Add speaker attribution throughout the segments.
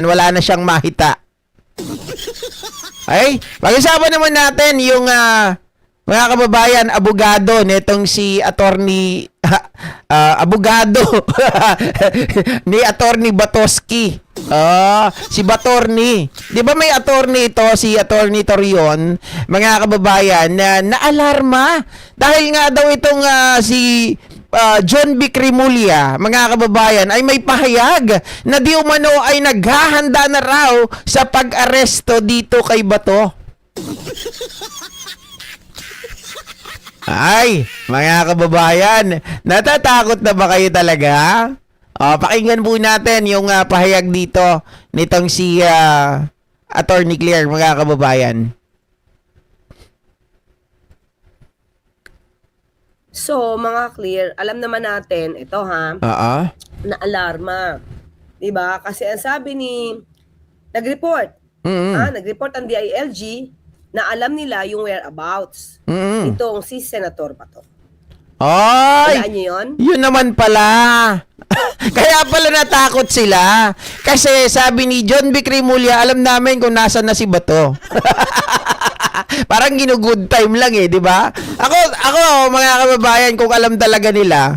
Speaker 1: wala na siyang mahita. Ay, pag-usapan naman natin yung mga kababayan, abogado nitong si attorney abogado ni attorney Batoski. Si Batorni. 'Di ba may attorney ito, si attorney Torion, mga kababayan, na naalarma dahil nga daw itong si John Vic Rimulya, mga kababayan, ay may pahayag na di umano ay naghahanda na raw sa pag-aresto dito kay Bato. Ay, mga kababayan, natatakot na ba kayo talaga? Pakinggan po natin yung pahayag dito nitong si Attorney Claire, mga kababayan.
Speaker 2: So, mga clear, alam naman natin, ito ha, na alarma. Diba? Kasi ang sabi ni, nag-report, nag-report ang DILG na alam nila yung whereabouts. Itong si Senator Bato.
Speaker 1: Ay!
Speaker 2: Alaan niyo yun?
Speaker 1: Yun naman pala. Kaya pala natakot sila. Kasi sabi ni John Vic Rimulya, alam namin kung nasan na si Bato. Parang ginugood time lang eh, di ba? Ako, mga kababayan, kung alam talaga nila,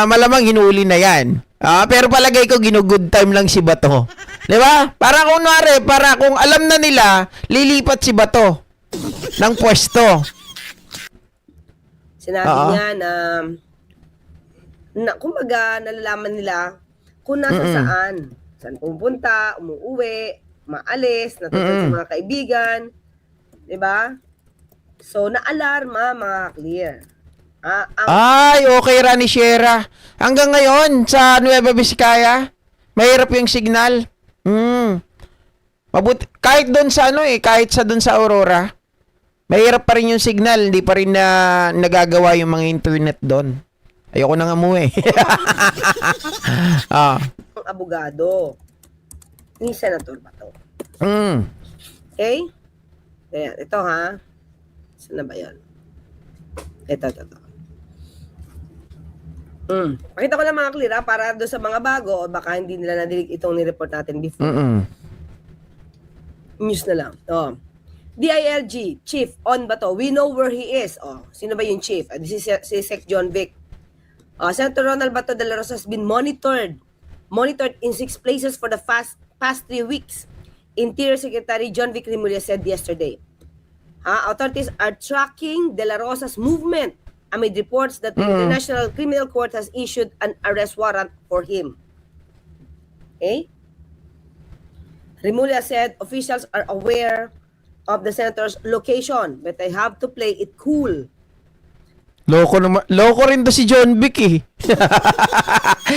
Speaker 1: malamang hinuli na yan. Pero palagay ko ginugood time lang si Bato. Di ba? Para kung alam na nila, lilipat si Bato ng pwesto.
Speaker 2: Sinabi niya na kumbaga nalalaman nila kung nasa saan pupunta, umuuwi, maalis, natutulog sa mga kaibigan, 'di ba? So naalarma, mga clear.
Speaker 1: Ay, okay, Rani Sierra. Hanggang ngayon sa Nueva Vizcaya, mahirap yung signal. Kahit doon sa kahit sa doon sa Aurora, mahirap pa rin yung signal, hindi pa rin nagagawa yung mga internet doon. Ayoko nang umuwi.
Speaker 2: Ang abogado ni Senator Bato. Okay? Ayan, ito ha. Saan na ba yan? Ito. Pakita ko lang, mga clear ha, para doon sa mga bago o baka hindi nila nadilig itong ni-report natin before. News na lang. DILG Chief on Bato. We know where he is. Sino ba yung chief? This is si Sec John Vic. Senator Ronald Bato de la Rosa has been monitored in 6 places for the past 3 weeks. Interior Secretary John Vic Rimulya said yesterday. Authorities are tracking de la Rosa's movement amid reports that the International Criminal Court has issued an arrest warrant for him. Okay? Rimulya said officials are aware of the senator's location, but they have to play it cool.
Speaker 1: Loko rin to si John Vic eh.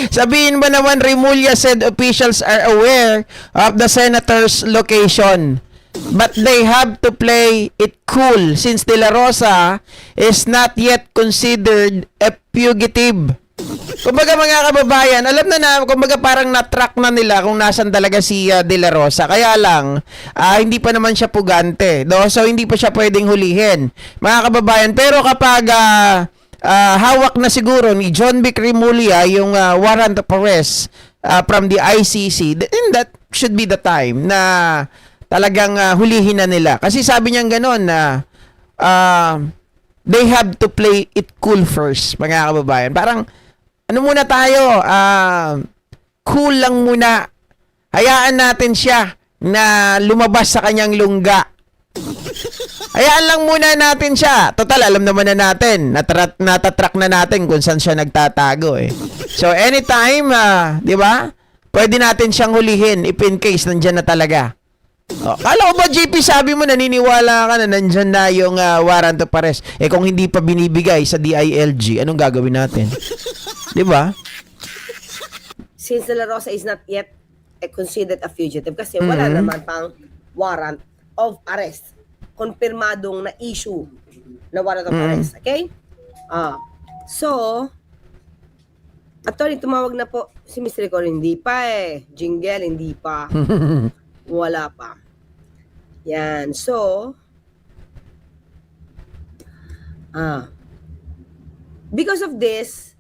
Speaker 1: Sabihin ba naman, Rimulya said officials are aware of the senator's location, but they have to play it cool since De La Rosa is not yet considered a fugitive. Kumbaga, mga kababayan, alam na, kumbaga parang na-track na nila kung nasan talaga si De La Rosa. Kaya lang, hindi pa naman siya pugante. So, hindi pa siya pwedeng hulihin. Mga kababayan, pero kapag hawak na siguro ni John Vic Rimulya yung warrant of arrest from the ICC, then that should be the time na talagang hulihin na nila. Kasi sabi niya gano'n na they have to play it cool first, mga kababayan. Parang, ano muna tayo, cool lang muna. Hayaan natin siya na lumabas sa kanyang lungga. Hayaan lang muna natin siya. Total, alam naman na natin. Natatrack na natin kung saan siya nagtatago eh. So, anytime, di ba? Pwede natin siyang hulihin if in case nandyan na talaga. Kala ko ba, JP, sabi mo naniniwala ka na nandyan na yung warrant of arrest. Kung hindi pa binibigay sa DILG, anong gagawin natin? Di ba?
Speaker 2: Since De La Rosa is not yet considered a fugitive kasi wala naman pang warrant of arrest. Konfirmadong na issue na warrant of arrest. Okay? So, attorney, tumawag na po si Mr. Rico. Hindi pa eh. Jingle, hindi pa. Wala pa. Yan. So, because of this,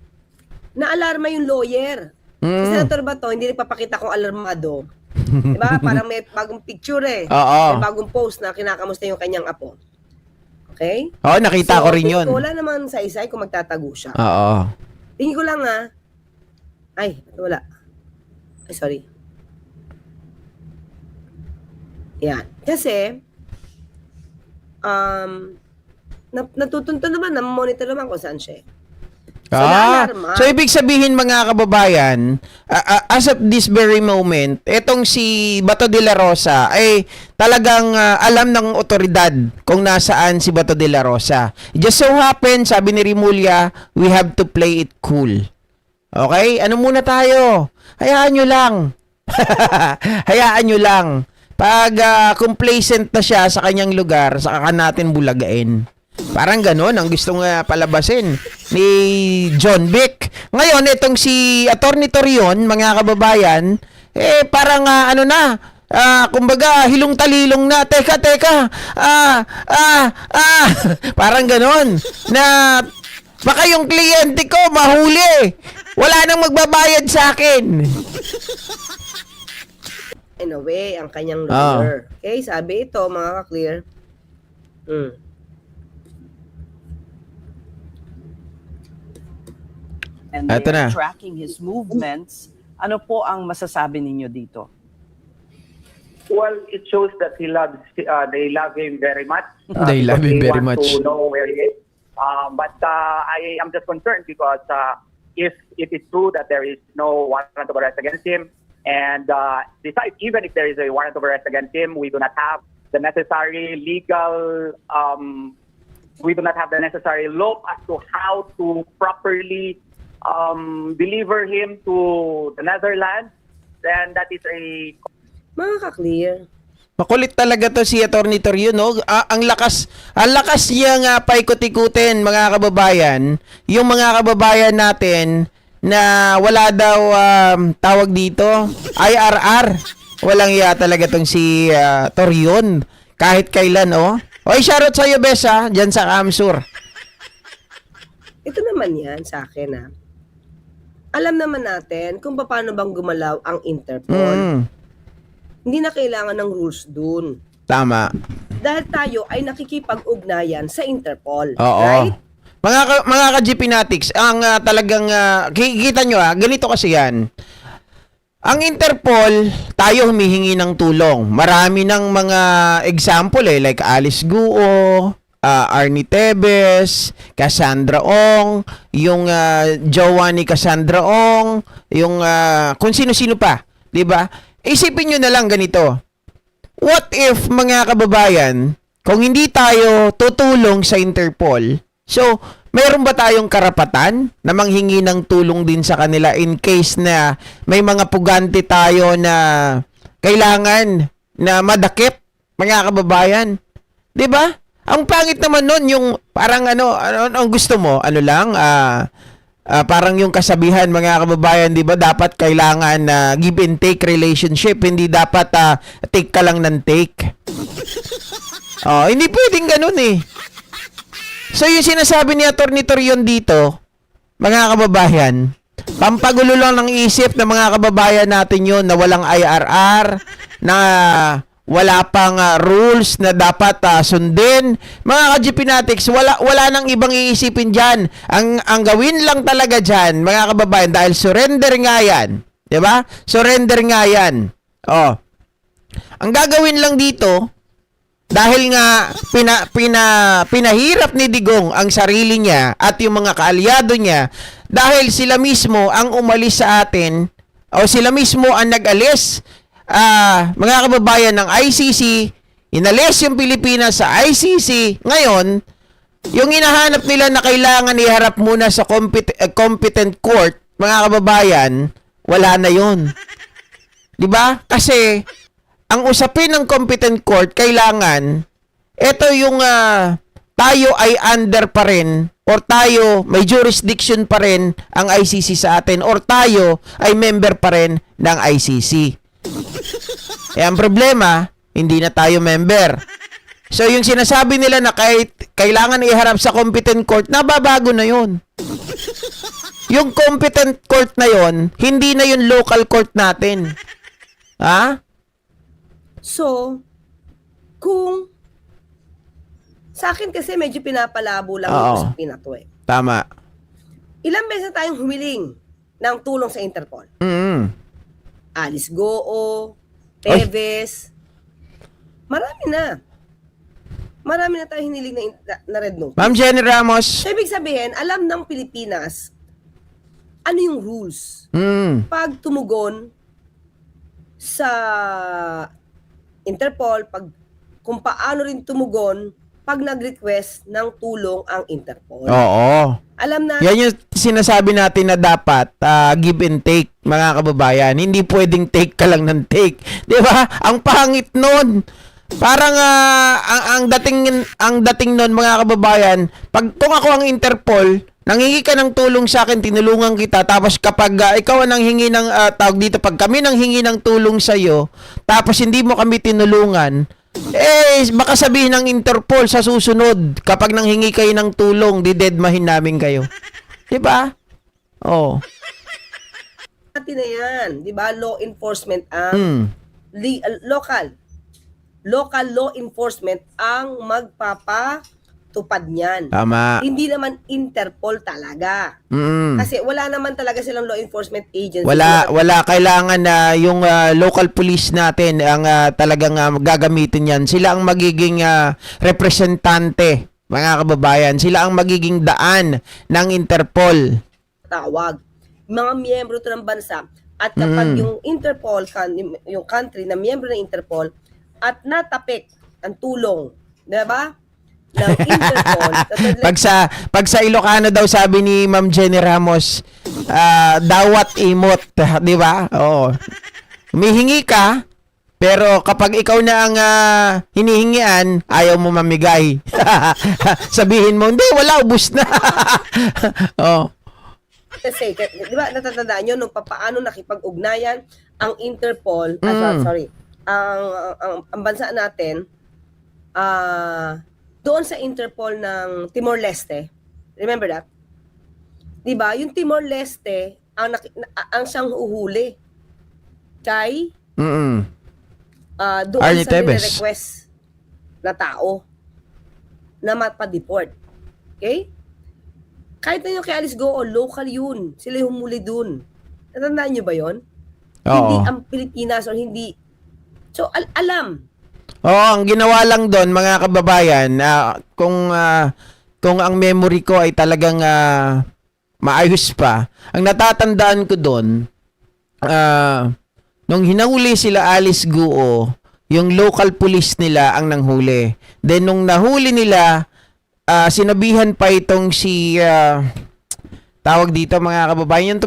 Speaker 2: naalarma yung lawyer. Si Senator Bato, hindi nagpapakita kung alarmado. Diba? Parang may bagong picture eh.
Speaker 1: Oo.
Speaker 2: May bagong post na kinakamusta yung kanyang apo. Okay?
Speaker 1: Oo, nakita ko rin yun.
Speaker 2: Wala naman sa isa kung magtatago siya.
Speaker 1: Oo.
Speaker 2: Tingin ko lang ay, wala. Ay, sorry. Yan. Kasi, natutunto naman, na-monitor naman kung saan siya. So, naalarma.
Speaker 1: So ibig sabihin mga kababayan, as of this very moment, etong si Bato de la Rosa ay talagang alam ng otoridad kung nasaan si Bato de la Rosa. It just so happen, sabi ni Rimulya, we have to play it cool. Okay? Ano muna tayo? Hayaan nyo lang. Hayaan nyo lang. Pag complacent na siya sa kanyang lugar, saka natin bulagain. Parang ganon ang gustong palabasin ni John Vic. Ngayon, itong si Attorney Torion, mga kababayan, parang kumbaga, hilong-talilong na. Teka. Parang ganon. Na baka yung kliyente ko mahuli. Wala nang magbabayad sa akin.
Speaker 2: In a way, ang kanyang lawyer. Okay, sabi ito, mga ka-clear.
Speaker 3: And
Speaker 1: Eto
Speaker 3: they are
Speaker 1: na.
Speaker 3: tracking his movements. Ano po ang masasabi ninyo dito?
Speaker 4: Well, it shows that they love him very much.
Speaker 1: They love him very
Speaker 4: want
Speaker 1: much.
Speaker 4: to know where he is. But I am just concerned because if it is true that there is no warrant of arrest against him, and besides, even if there is a warrant of arrest against him, we do not have the necessary legal, we do not have the necessary law as to how to properly deliver him to the Netherlands, then that is a...
Speaker 2: Mga ka-clear.
Speaker 1: Makulit talaga to si Attorney Torion, no? Ang lakas niya nga paikot-ikutin, mga kababayan, yung mga kababayan natin na wala daw tawag dito, IRR. Walang iya talaga tong si Torion. Kahit kailan, oh. Oy, shoutout sa'yo, Besa, dyan sa Kamsur.
Speaker 2: Ito naman yan sa akin, Alam naman natin kung paano bang gumalaw ang Interpol. Hindi na kailangan ng rules dun.
Speaker 1: Tama.
Speaker 2: Dahil tayo ay nakikipag-ugnayan sa Interpol.
Speaker 1: Oo.
Speaker 2: Right?
Speaker 1: Mga ka-GP Natics, ang talagang, kikita nyo ganito kasi yan. Ang Interpol, tayo humihingi ng tulong. Marami ng mga example like Alice Guo, Arnie Tebes, Cassandra Ong, yung jowa ni Cassandra Ong, yung kung sino-sino pa, 'di ba? Isipin niyo na lang ganito. What if, mga kababayan, kung hindi tayo tutulong sa Interpol, so mayroon ba tayong karapatan na manghingi ng tulong din sa kanila in case na may mga pugante tayo na kailangan na madakip, mga kababayan? 'Di ba? Ang pangit naman nun, yung parang ang gusto mo, parang yung kasabihan, mga kababayan, di ba, dapat kailangan give and take relationship, hindi dapat take ka lang ng take. Hindi pwedeng ganun eh. So yung sinasabi ni Attorney Torion dito, mga kababayan, pampagulo lang ng isip ng mga kababayan natin yun na walang IRR, na wala pang rules na dapat sundin. Mga ka-GP Natics, wala nang ibang iisipin dyan. Ang gawin lang talaga dyan, mga kababayan, dahil surrender nga yan. Diba? Surrender nga yan. Ang gagawin lang dito, dahil nga pinahirap ni Digong ang sarili niya at yung mga kaalyado niya, dahil sila mismo ang umalis sa atin, o sila mismo ang nag-alis, mga kababayan ng ICC, inalis yung Pilipinas sa ICC. Ngayon, yung hinahanap nila na kailangan iharap muna sa competent court, mga kababayan, wala na yun. Diba? Kasi, ang usapin ng competent court, kailangan, ito yung tayo ay under pa rin, or tayo, may jurisdiction pa rin ang ICC sa atin, or tayo ay member pa rin ng ICC. Ang problema, hindi na tayo member. So, yung sinasabi nila na kahit kailangan iharap sa competent court, nababago na yun. Yung competent court na yun, hindi na yung local court natin.
Speaker 2: So, kung sa akin kasi medyo pinapalabo lang yung
Speaker 1: Oo.
Speaker 2: usapin na to eh.
Speaker 1: Tama.
Speaker 2: Ilang beses na tayong humiling ng tulong sa Interpol?
Speaker 1: Mm.
Speaker 2: Alice Goo, Teves. Marami na. Marami na tayong hiniling na red notice.
Speaker 1: Ma'am Jenny Ramos.
Speaker 2: So, ibig sabihin, alam ng Pilipinas ano yung rules.
Speaker 1: Mm.
Speaker 2: Pag tumugon sa Interpol, kung paano rin tumugon pag nag-request ng tulong ang Interpol.
Speaker 1: Oo.
Speaker 2: Alam na,
Speaker 1: Yan yung sinasabi natin na dapat give and take, mga kababayan. Hindi pwedeng take ka lang ng take. 'Di ba? Ang pangit nun. Parang ang dating nun, mga kababayan, kung ako ang Interpol, nanghingi ka ng tulong sa akin, tinulungan kita, tapos kapag ikaw ang nanghingi ng tawag dito, pag kami nanghingi ng tulong sa iyo, tapos hindi mo kami tinulungan, baka sabihin ng Interpol sa susunod, kapag nanghingi kayo ng tulong, didedmahin namin kayo. 'Di ba? Oh.
Speaker 2: natin na yan. Di ba? Law enforcement ang
Speaker 1: Mm.
Speaker 2: local law enforcement ang magpapatupad niyan.
Speaker 1: Tama.
Speaker 2: Hindi naman Interpol talaga.
Speaker 1: Mm.
Speaker 2: Kasi wala naman talaga silang law enforcement agency.
Speaker 1: Wala kailangan na yung local police natin ang talagang gagamitin yan. Sila ang magiging representante, mga kababayan. Sila ang magiging daan ng Interpol.
Speaker 2: Tawag. Mga miyembro to ng bansa. At kapag yung Interpol, yung country na miyembro ng Interpol, at natapik ang tulong, di ba? Ng Interpol.
Speaker 1: Pag sa Ilocano daw, sabi ni Ma'am Jenny Ramos, dawat imot, di ba? Oo. Humihingi ka, pero kapag ikaw na ang hinihingian, ayaw mo mamigay. Sabihin mo, hindi, wala, ubus na. Oh.
Speaker 2: Kasi, di ba, natatandaan nyo, nung paano nakipag-ugnayan ang Interpol, sorry, ang bansa natin, doon sa Interpol ng Timor-Leste, remember that? Di ba, yung Timor-Leste, ang siyang uhuli kay doon
Speaker 1: Arnie
Speaker 2: sa
Speaker 1: Tevez.
Speaker 2: request na tao na mapadeport. Okay? Kahit na yung kay Alice Goo, local yun. Sila yung humuli dun. Natandaan nyo ba yon? Hindi
Speaker 1: Oo.
Speaker 2: ang Pilipinas or hindi. So, alam.
Speaker 1: Oo, ang ginawa lang doon, mga kababayan, kung ang memory ko ay talagang maayos pa, ang natatandaan ko doon, nung hinahuli sila Alice Goo, yung local police nila ang nanghuli. Then nung nahuli nila, sinabihan pa itong si tawag dito, mga kababayan, yung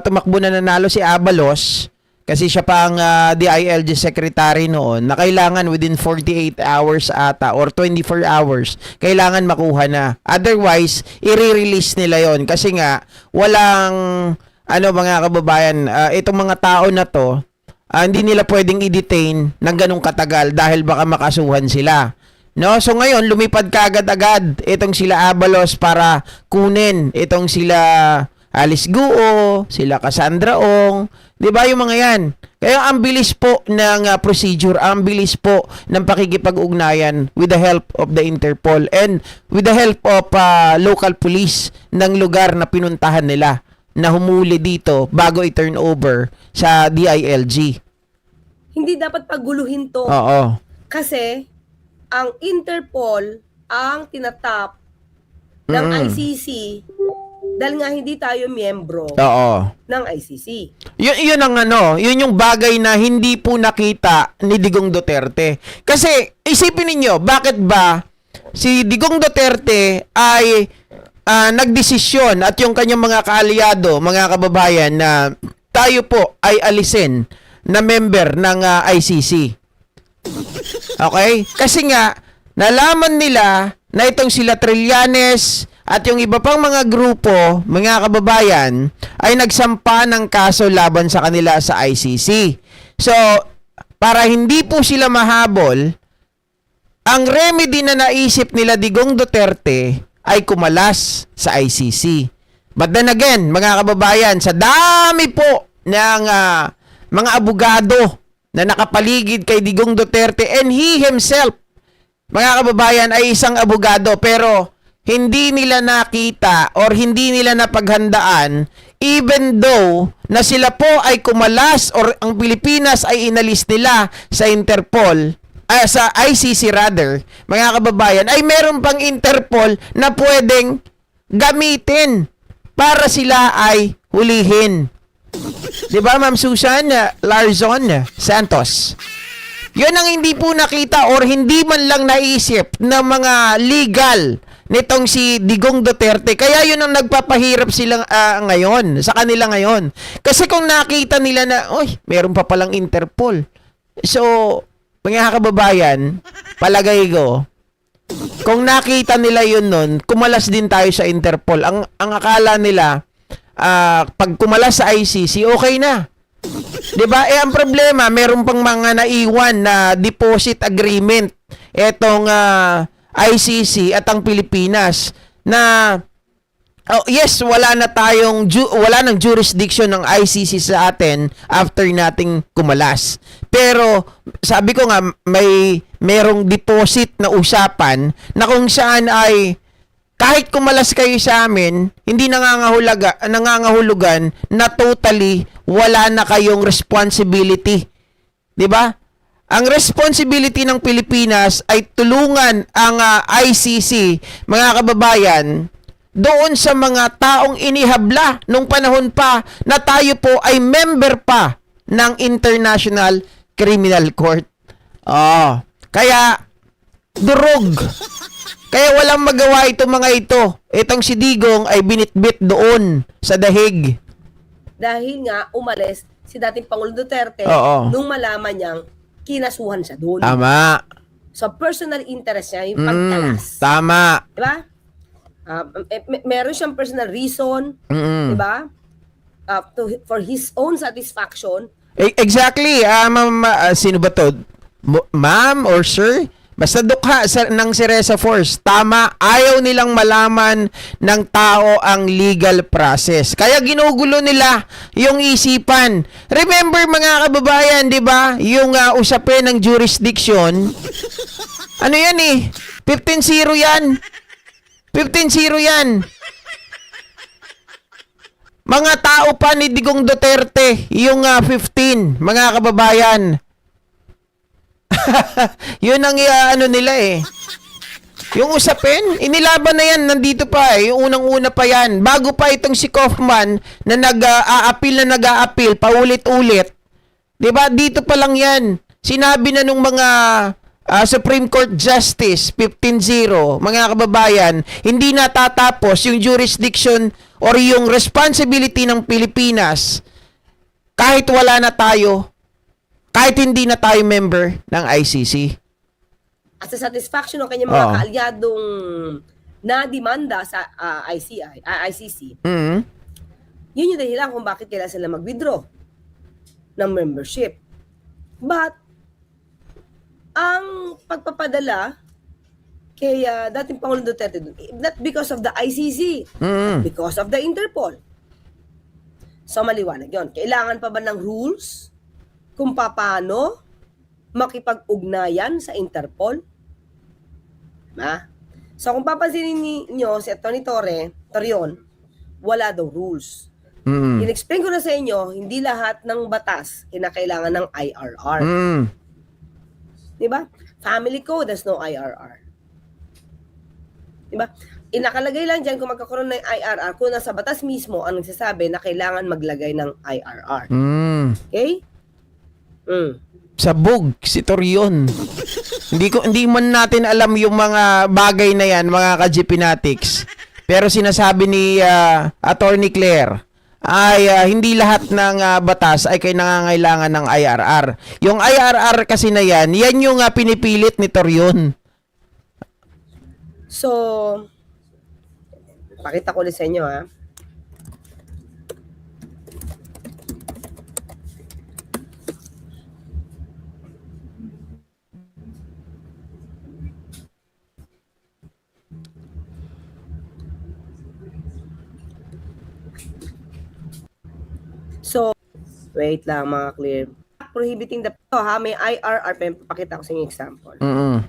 Speaker 1: tumakbo na nanalo si Abalos, kasi siya pa ang DILG secretary noon, na kailangan within 48 hours ata or 24 hours kailangan makuha na. Otherwise, i-release nila yon kasi nga walang mga kababayan, itong mga tao na to, hindi nila pwedeng i-detain ng ganung katagal dahil baka makasuhan sila. No, so ngayon lumipad kaagad-agad itong sila Abalos para kunin itong sila Alice Goo, sila Cassandra Ong, 'di ba yung mga 'yan? Kaya ang bilis po ng procedure, ang bilis po ng pakikipag-ugnayan with the help of the Interpol and with the help of local police ng lugar na pinuntahan nila na humuli dito bago i-turn over sa DILG.
Speaker 2: Hindi dapat paguluhin to.
Speaker 1: Oo.
Speaker 2: Kasi, ang Interpol ang tinatap ng ICC dahil nga hindi tayo miyembro
Speaker 1: Oo.
Speaker 2: ng ICC.
Speaker 1: Yun ang yun yung bagay na hindi po nakita ni Digong Duterte. Kasi isipin ninyo, bakit ba si Digong Duterte ay nagdesisyon at yung kanyang mga kaalyado, mga kababayan, na tayo po ay alisin na member ng ICC. Okay? Kasi nga, nalaman nila na itong sila Trillanes at yung iba pang mga grupo, mga kababayan, ay nagsampa ng kaso laban sa kanila sa ICC. So, para hindi po sila mahabol, ang remedy na naisip nila Digong Duterte ay kumalas sa ICC. But then again, mga kababayan, sa dami po ng mga abogado na nakapaligid kay Digong Duterte, and he himself, mga kababayan, ay isang abogado, pero hindi nila nakita or hindi nila napaghandaan, even though na sila po ay kumalas or ang Pilipinas ay inalis nila sa Interpol, sa ICC rather, mga kababayan, ay meron pang Interpol na pwedeng gamitin para sila ay hulihin. 'Di ba, Ma'am Susan Larzon Santos? Yun ang hindi po nakita or hindi man lang naisip ng mga legal nitong si Digong Duterte. Kaya yun ang nagpapahirap sila ngayon, sa kanila ngayon. Kasi kung nakita nila na, oy, meron pa palang Interpol. So, mga kababayan, palagay ko, kung nakita nila yun nun, kumalas din tayo sa Interpol. Ang akala nila, pag kumalas sa ICC, okay na. 'Di ba? Ang problema, meron pang mga naiwan na deposit agreement etong ICC at ang Pilipinas na yes, wala nang jurisdiction ng ICC sa atin after nating kumalas. Pero sabi ko nga, merong deposit na usapan na kung saan ay kahit kumalas kayo sa amin, hindi nangangahulugan na totally wala na kayong responsibility. 'Di ba? Ang responsibility ng Pilipinas ay tulungan ang ICC, mga kababayan, doon sa mga taong inihabla nung panahon pa na tayo po ay member pa ng International Criminal Court. Kaya durog. Kaya walang magawa itong mga ito. Itong si Digong ay binitbit doon sa dahig.
Speaker 2: Dahil nga umalis si dating Pangulo Duterte
Speaker 1: Oo.
Speaker 2: nung malaman niyang kinasuhan siya doon.
Speaker 1: Tama.
Speaker 2: So personal interest niya yung pagkalas.
Speaker 1: Tama.
Speaker 2: Diba? Meron siyang personal reason, diba? For his own satisfaction.
Speaker 1: Exactly. Ma'am, sino ba to? Ma'am or sir? Basta dukha ng Seresa Force. Tama, ayaw nilang malaman ng tao ang legal process. Kaya ginugulo nila yung isipan. Remember mga kababayan, di ba? Yung usapin ng jurisdiction. Ano yan eh? 15-0 yan. 15-0 yan. Mga tao pa ni Digong Duterte, yung 15, mga kababayan. Yun ang nila eh. Yung usapin, inilaban na yan, nandito pa eh. Yung unang-una pa yan. Bago pa itong si Kaufman na nag-a-appeal paulit-ulit. 'Di ba? Dito pa lang yan. Sinabi na nung mga Supreme Court Justice 15-0, mga kababayan, hindi natatapos yung jurisdiction or yung responsibility ng Pilipinas kahit wala na tayo, kahit hindi na tayo member ng ICC.
Speaker 2: At sa satisfaction ng kanyang mga kaalyadong na demanda sa ICC, yun yung dahilan kung bakit kailangan sila mag-withdraw ng membership. But, ang pagpapadala kay dating Pangulong Duterte, not because of the ICC, but because of the Interpol. So, maliwanag yun. Kailangan pa ba ng rules kung paano makipag-ugnayan sa Interpol? So, kung papansinin niyo si Atty. Torion, wala daw rules. In-explain ko na sa inyo, hindi lahat ng batas kinakailangan ng IRR. Diba? Family code, there's no IRR. Diba? Inakalagay lang dyan kung magkakaroon ng IRR kung nasa batas mismo ang nagsasabi na kailangan maglagay ng IRR. Okay?
Speaker 1: Sabog si Torion. hindi man natin alam yung mga bagay na yan, mga ka-Gpnatics. Pero sinasabi ni Attorney Claire ay hindi lahat ng batas ay nangangailangan ng IRR. Yung IRR kasi na yan yung pinipilit ni Torion.
Speaker 2: So, pakita ko ulit sa inyo ha. So, wait lang mga clear. prohibiting the... may IRR, pakita ko sa inyo example.
Speaker 1: Mm.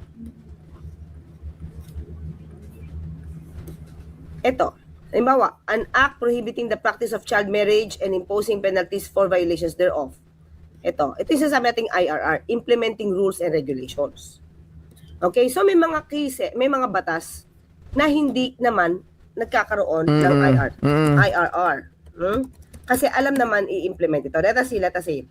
Speaker 2: Ito, halimbawa, an act prohibiting the practice of child marriage and imposing penalties for violations thereof. Ito yung sasabi nating IRR, implementing rules and regulations. Okay, so may mga case, may mga batas na hindi naman nagkakaroon ng IRR. Kasi alam naman i-implement ito. Let us see.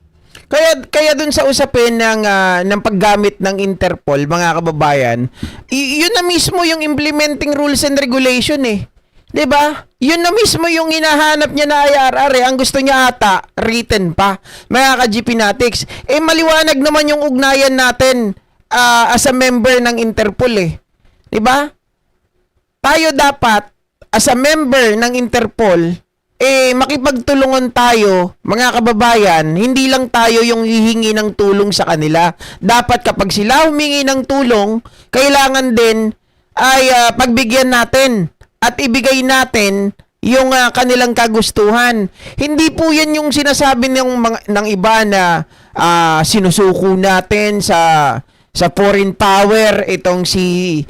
Speaker 1: Kaya dun sa usapin ng paggamit ng Interpol, mga kababayan, yun na mismo yung implementing rules and regulation eh. 'Di ba? Yun na mismo yung hinahanap niya na IRR eh. Ang gusto niya ata written pa. Mga ka-GPnatics, maliwanag naman yung ugnayan natin as a member ng Interpol eh. 'Di ba? Tayo dapat as a member ng Interpol makipagtulungan tayo, mga kababayan, hindi lang tayo yung hihingi ng tulong sa kanila. Dapat kapag sila humingi ng tulong, kailangan din ay pagbigyan natin at ibigay natin yung kanilang kagustuhan. Hindi po yan yung sinasabi ng iba na sinusuko natin sa foreign power, itong si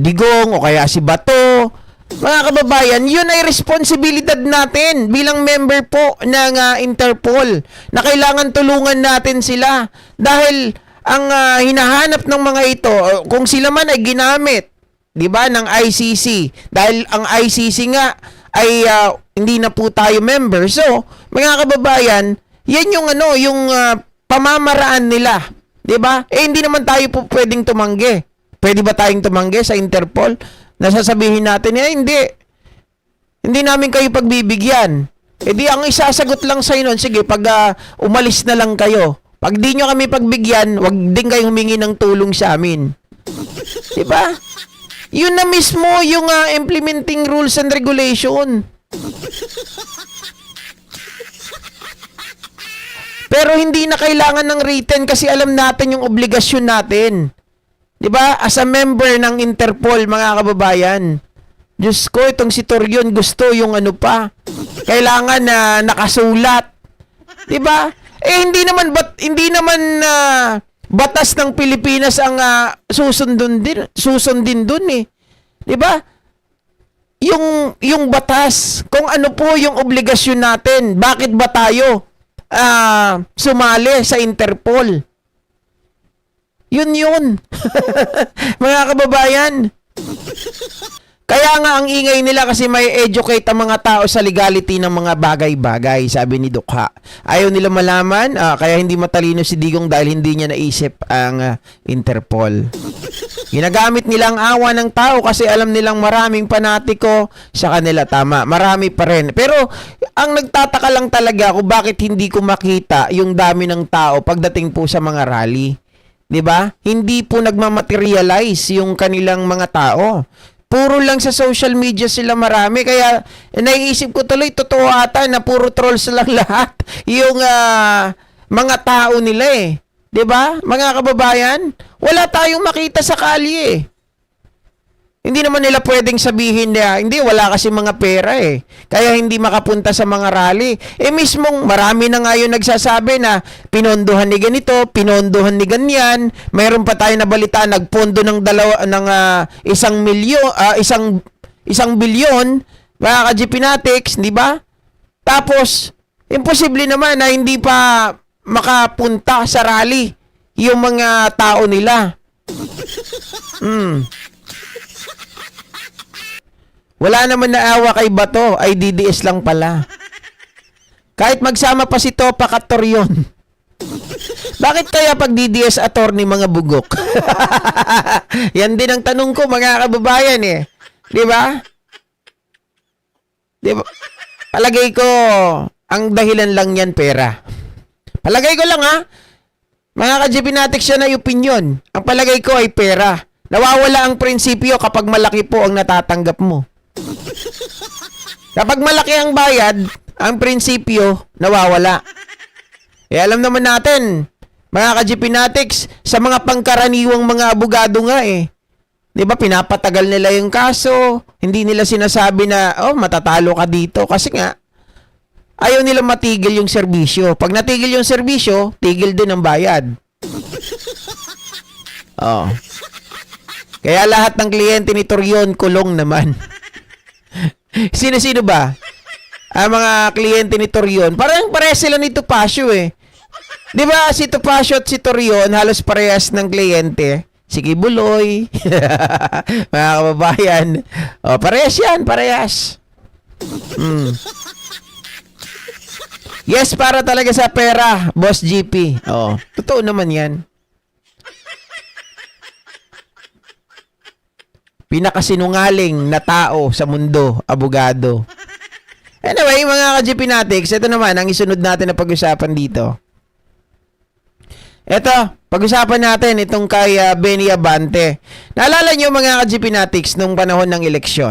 Speaker 1: Digong o kaya si Bato. Mga kababayan, yun ay responsibilidad natin bilang member po ng Interpol na kailangan tulungan natin sila dahil ang hinahanap ng mga ito, kung sila man ay ginamit, 'di ba, ng ICC, dahil ang ICC nga ay hindi na po tayo member. So, mga kababayan, yan yung yung pamamaraan nila, 'di ba? Hindi naman tayo po pwedeng tumanggi. Pwede ba tayong tumanggi sa Interpol? Nasasabihin natin, hindi namin kayo pagbibigyan. Di ang isasagot lang sa nun, sige, pag umalis na lang kayo. Pag di nyo kami pagbigyan, wag din kayo humingi ng tulong sa amin. Diba? Yun na mismo yung implementing rules and regulation. Pero hindi na kailangan ng written kasi alam natin yung obligasyon natin. 'Di ba? As a member ng Interpol, mga kababayan. Diyos ko, itong si Torion gusto yung kailangan na nakasulat. 'Di ba? Hindi naman batas ng Pilipinas ang susundin dun eh. 'Di ba? Yung batas, kung ano po yung obligasyon natin, bakit ba tayo sumali sa Interpol? Yun. Mga kababayan. Kaya nga ang ingay nila kasi may educate ang mga tao sa legality ng mga bagay-bagay, sabi ni Dukha. Ayaw nila malaman, kaya hindi matalino si Digong dahil hindi niya naisip ang Interpol. Ginagamit nila ang awa ng tao kasi alam nilang maraming panatiko sa kanila. Tama, marami pa rin. Pero ang nagtataka lang talaga kung bakit hindi ko makita yung dami ng tao pagdating po sa mga rally. 'Di ba? Hindi po nagmamaterialize yung kanilang mga tao. Puro lang sa social media sila marami. Kaya naiisip ko tuloy, totoo ata na puro trolls lang lahat yung mga tao nila eh. 'Di ba? Mga kababayan, wala tayong makita sa kalye eh. Hindi naman nila pwedeng sabihin na, hindi, wala kasi mga pera eh. Kaya hindi makapunta sa mga rally. Mismong marami na nga yung nagsasabi na pinondohan ni ganito, pinondohan ni ganyan. Mayroon pa tayo na balita, nagpondo ng 1 bilyon, mga ka-GPnatics, di ba? Tapos, imposible naman na hindi pa makapunta sa rally yung mga tao nila. Wala naman naawa kay Bato, ay DDS lang pala. Kahit magsama pa si Topak at Torion. Bakit kaya pag DDS attorney mga bugok? Yan din ang tanong ko, mga kababayan eh. Di ba? Di ba? Palagay ko, ang dahilan lang yan pera. Palagay ko lang mga ka-GPnatics, yan ay opinion. Ang palagay ko ay pera. Nawawala ang prinsipyo kapag malaki po ang natatanggap mo. Kapag malaki ang bayad, ang prinsipyo nawawala. Alam naman natin, mga ka-GPnatics, sa mga pangkaraniwang mga abogado nga eh. 'Di ba, pinapatagal nila yung kaso, hindi nila sinasabi na matatalo ka dito kasi nga ayaw nila matigil yung serbisyo. Pag natigil yung serbisyo, tigil din ang bayad. Oh. Kaya lahat ng kliyente ni Torion kulong naman. Sino-sino ba? Ang mga kliyente ni Torion, parang parehas sila ni Topacio eh. 'Di ba si Topacio at si Torion halos parehas ng kliyente? Si Kibuloy, mga kababayan. Oh, parehas yan, parehas. Yes, para talaga sa pera, Boss GP. Oh, totoo naman yan. Pinakasinungaling na tao sa mundo, abogado. Anyway, mga ka-GP Natics, ito naman ang isunod natin na pag-usapan dito. Ito, pag-usapan natin itong kay Benny Abante. Naalala nyo mga ka-GP Natics nung panahon ng eleksyon.